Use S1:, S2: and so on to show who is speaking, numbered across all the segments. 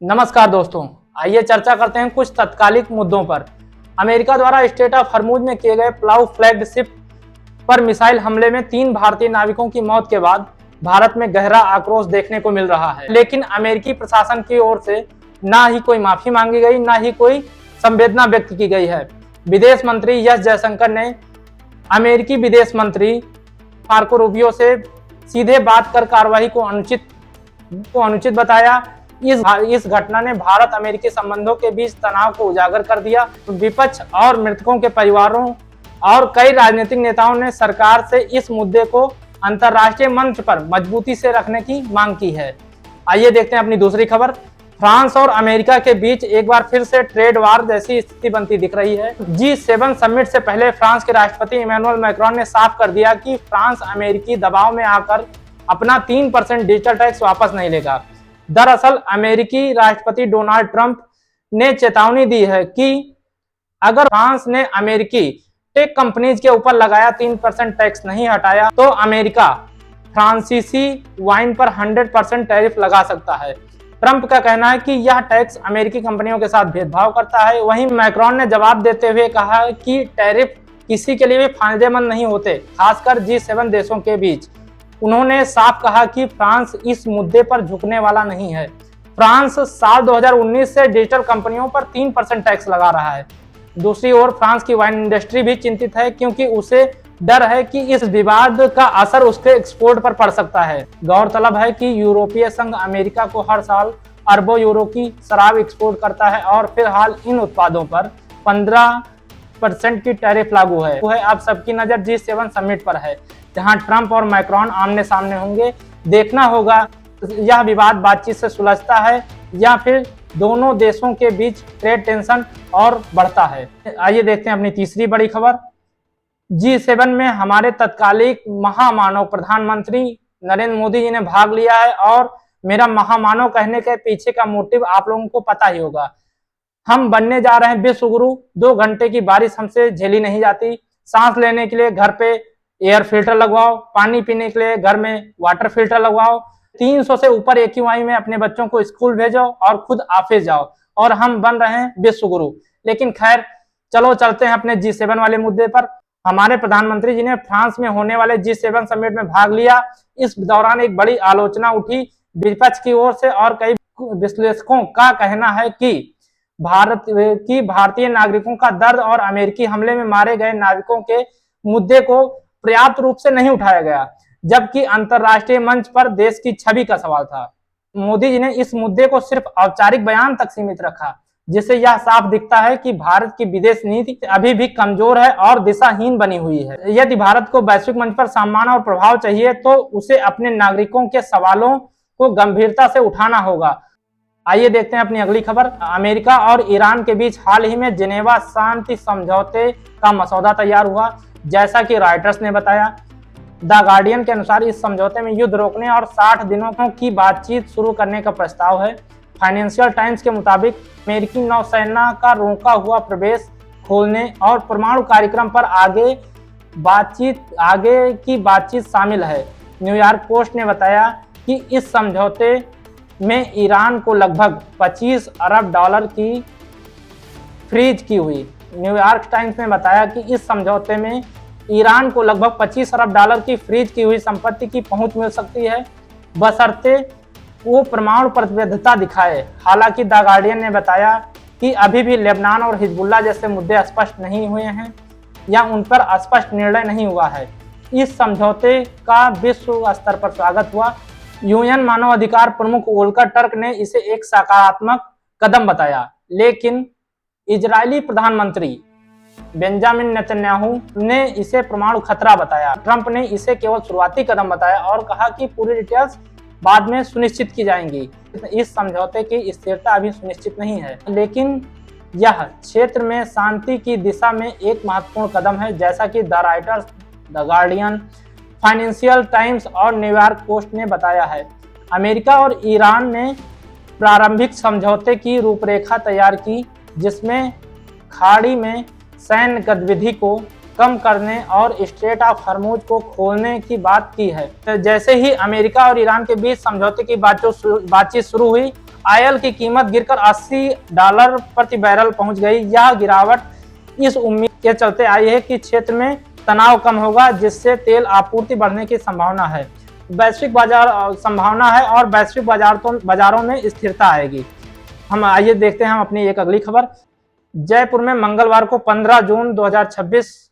S1: नमस्कार दोस्तों, आइए चर्चा करते हैं कुछ तत्कालिक मुद्दों पर। अमेरिका द्वारा स्ट्रेट ऑफ हॉर्मुज में किए गए प्लाऊ फ्लैग्ड शिप पर मिसाइल हमले में 3 भारतीय नाविकों की मौत के बाद भारत में गहरा आक्रोश देखने को मिल रहा है। लेकिन अमेरिकी प्रशासन की ओर से ना ही कोई माफी मांगी गई, ना ही कोई संवेदना व्यक्त की गई है। विदेश मंत्री एस जयशंकर ने अमेरिकी विदेश मंत्री मार्को रूबियो से सीधे बात कर कार्रवाई को अनुचित बताया। इस घटना ने भारत अमेरिकी संबंधों के बीच तनाव को उजागर कर दिया। विपक्ष और मृतकों के परिवारों और कई राजनीतिक नेताओं ने सरकार से इस मुद्दे को अंतर्राष्ट्रीय मंच पर मजबूती से रखने की मांग की है। आइए देखते हैं अपनी दूसरी खबर। फ्रांस और अमेरिका के बीच एक बार फिर से ट्रेड वार जैसी स्थिति बनती दिख रही है। G7 समिट से पहले फ्रांस के राष्ट्रपति इमैनुअल मैक्रोन ने साफ कर दिया कि फ्रांस अमेरिकी दबाव में आकर अपना 3% डिजिटल टैक्स वापस नहीं लेगा। दरअसल अमेरिकी राष्ट्रपति डोनाल्ड ट्रंप ने चेतावनी दी है कि अगर फ्रांस ने अमेरिकी टेक कंपनीज के ऊपर लगाया 3% टैक्स नहीं हटाया तो अमेरिका फ्रांसीसी वाइन पर 100% टैरिफ लगा सकता है। ट्रंप का कहना है कि यह टैक्स अमेरिकी कंपनियों के साथ भेदभाव करता है। वहीं मैक्रोन ने जवाब देते हुए कहा कि टैरिफ किसी के लिए भी फायदेमंद नहीं होते, खासकर G7 देशों के बीच। उन्होंने साफ कहा कि फ्रांस इस मुद्दे पर झुकने वाला नहीं है। फ्रांस साल 2019 से डिजिटल कंपनियों पर 3% टैक्स लगा रहा है। दूसरी ओर फ्रांस की वाइन इंडस्ट्री भी चिंतित है, क्योंकि उसे डर है कि इस विवाद का असर उसके एक्सपोर्ट पर पड़ सकता है। गौरतलब है कि यूरोपीय संघ अमेरिका को हर साल अरबों यूरो की शराब एक्सपोर्ट करता है और फिलहाल इन उत्पादों पर 15% की टैरिफ लागू है। अब सबकी नजर G7 समिट पर है, जहां ट्रंप और मैक्रोन आमने सामने होंगे। देखना होगा यह विवाद बातचीत से सुलझता है या फिर दोनों देशों के बीच ट्रेड टेंशन और बढ़ता है। आइए देखते हैं अपनी तीसरी बड़ी खबर। G7 में हमारे तत्कालिक महामानव प्रधानमंत्री नरेंद्र मोदी जी ने भाग लिया है और मेरा महामानव कहने के पीछे का मोटिव आप लोगों को पता ही होगा। हम बनने जा रहे हैं विश्व गुरु। 2 घंटे की बारिश हमसे झेली नहीं जाती। सांस लेने के लिए घर पे एयर फिल्टर लगवाओ, पानी पीने के लिए घर में वाटर फिल्टर लगवाओ, 300 से ऊपर AQI में अपने बच्चों को स्कूल भेजो और खुद ऑफिस जाओ, और हम बन रहे हैं विश्व गुरु। लेकिन खैर, चलो चलते हैं अपने G7 वाले मुद्दे पर। हमारे प्रधानमंत्री जी ने फ्रांस में होने वाले G7 समिट में भाग लिया। इस दौरान एक बड़ी आलोचना उठी विपक्ष की ओर से, और कई विश्लेषकों का कहना है कि भारतीय नागरिकों का दर्द और अमेरिकी हमले में मारे गए नाविकों के मुद्दे को पर्याप्त रूप से नहीं उठाया गया, जबकि अंतर्राष्ट्रीय मंच पर देश की छवि का सवाल था। मोदी जी ने इस मुद्दे को सिर्फ औपचारिक बयान तक सीमित रखा, जिससे यह साफ दिखता है कि भारत की विदेश नीति अभी भी कमजोर है और दिशाहीन बनी हुई है। यदि भारत को वैश्विक मंच पर सम्मान और प्रभाव चाहिए तो उसे अपने नागरिकों के सवालों को गंभीरता से उठाना होगा। आइए देखते हैं अपनी अगली खबर। अमेरिका और ईरान के बीच हाल ही में जिनेवा शांति समझौते का मसौदा तैयार हुआ, जैसा कि रॉयटर्स ने बताया। द गार्डियन के अनुसार इस समझौते में युद्ध रोकने और 60 दिनों की बातचीत शुरू करने का प्रस्ताव है। फाइनेंशियल टाइम्स के मुताबिक अमेरिकी नौसेना का रोका हुआ प्रवेश खोलने और परमाणु कार्यक्रम पर आगे की बातचीत शामिल है। न्यूयॉर्क पोस्ट ने बताया कि इस समझौते में ईरान को लगभग 25 अरब डॉलर की फ्रीज की हुई। न्यूयॉर्क टाइम्स ने बताया कि इस समझौते में ईरान को लगभग 25 अरब डॉलर की फ्रीज की हुई संपत्ति की पहुंच मिल सकती है, बशर्ते वो परमाणु प्रतिबद्धता दिखाए। हालांकि द गार्डियन ने बताया कि अभी भी लेबनान और हिजबुल्लाह जैसे मुद्दे स्पष्ट नहीं हुए हैं या उन पर स्पष्ट निर्णय नहीं हुआ है। इस समझौते का विश्व स्तर पर स्वागत हुआ। यूएन मानवाधिकार प्रमुख वोल्कर टर्क ने इसे एक सकारात्मक कदम बताया, लेकिन इजरायली प्रधानमंत्री बेंजामिन नेतन्याहू ने इसे परमाणु खतरा बताया। ट्रंप ने इसे केवल शुरुआती कदम बताया और कहा कि पूरी डिटेल्स बाद में सुनिश्चित की जाएंगी। इस समझौते की स्थिरता अभी सुनिश्चित नहीं है, लेकिन यह क्षेत्र में शांति की दिशा में एक महत्वपूर्ण कदम है, जैसा कि the Reuters, the guardian, financial times और न्यूयॉर्क पोस्ट ने बताया है। अमेरिका और ईरान ने प्रारंभिक समझौते की रूपरेखा तैयार की, जिसमें खाड़ी में सैन्य गतिविधि को कम करने और स्ट्रेट ऑफ हॉर्मुज को खोलने की बात की है। जैसे ही अमेरिका और ईरान के बीच समझौते की बातचीत शुरू हुई, ऑयल की कीमत गिरकर $80 प्रति बैरल पहुंच गई। यह गिरावट इस उम्मीद के चलते आई है कि क्षेत्र में तनाव कम होगा, जिससे तेल आपूर्ति बढ़ने की संभावना है। वैश्विक बाजारों में स्थिरता आएगी। हम आइए देखते हैं हम अपनी एक अगली खबर। जयपुर में मंगलवार को 15 जून 2026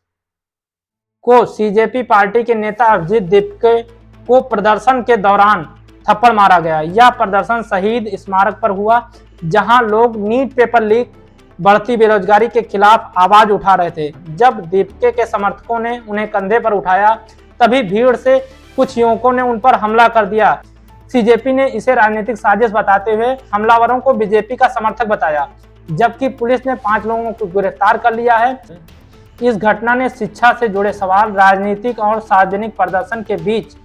S1: को सीजेपी पार्टी के नेता अभिजीत दीपके को प्रदर्शन के दौरान थप्पड़ मारा गया। यह प्रदर्शन शहीद स्मारक पर हुआ, जहां लोग नीट पेपर लीक, बढ़ती बेरोजगारी के खिलाफ आवाज उठा रहे थे। जब दीपके के समर्थकों ने उन्हें कंधे पर उठाया, तभी भीड़ से कुछ युवकों ने उन पर हमला कर दिया। सीजेपी ने इसे राजनीतिक साजिश बताते हुए हमलावरों को बीजेपी का समर्थक बताया, जबकि पुलिस ने 5 लोगों को गिरफ्तार कर लिया है। इस घटना ने शिक्षा से जुड़े सवाल, राजनीतिक और सार्वजनिक प्रदर्शन के बीच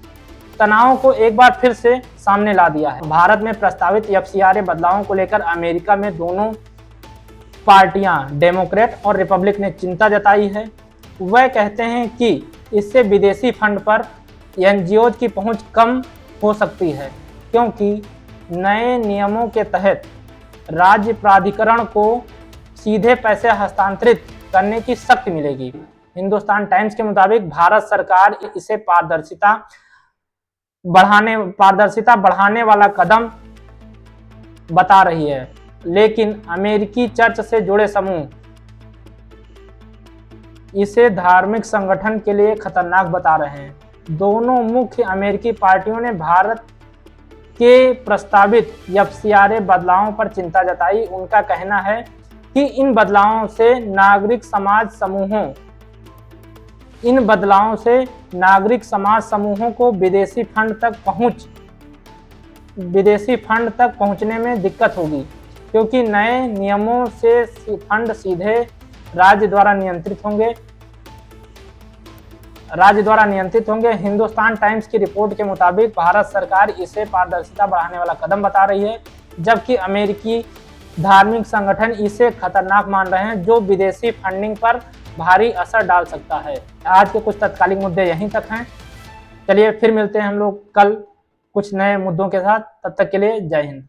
S1: तनाव को एक बार फिर से सामने ला दिया है। भारत में प्रस्तावित FCRA बदलावों को लेकर अमेरिका में दोनों पार्टियां, डेमोक्रेट और रिपब्लिक ने चिंता जताई है। वह कहते हैं कि इससे विदेशी फंड पर NGOs की पहुंच कम हो सकती है, क्योंकि नए नियमों के तहत राज्य प्राधिकरण को सीधे पैसे हस्तांतरित करने की शक्ति मिलेगी। हिंदुस्तान टाइम्स के मुताबिक भारत सरकार इसे पारदर्शिता बढ़ाने वाला कदम बता रही है, लेकिन अमेरिकी चर्च से जुड़े समूह इसे धार्मिक संगठन के लिए खतरनाक बता रहे हैं। दोनों मुख्य अमेरिकी पार्टियों ने भारत के प्रस्तावित FCRA बदलावों पर चिंता जताई। उनका कहना है कि इन बदलावों से नागरिक समाज समूहों को विदेशी फंड तक पहुंचने में दिक्कत होगी, क्योंकि नए नियमों से फंड सीधे राज्य द्वारा नियंत्रित होंगे। हिंदुस्तान टाइम्स की रिपोर्ट के मुताबिक भारत सरकार इसे पारदर्शिता बढ़ाने वाला कदम बता रही है, जबकि अमेरिकी धार्मिक संगठन इसे खतरनाक मान रहे हैं, जो विदेशी फंडिंग पर भारी असर डाल सकता है। आज के कुछ तत्कालिक मुद्दे यहीं तक हैं। चलिए फिर मिलते हैं हम लोग कल कुछ नए मुद्दों के साथ। तब तक के लिए जय हिंद।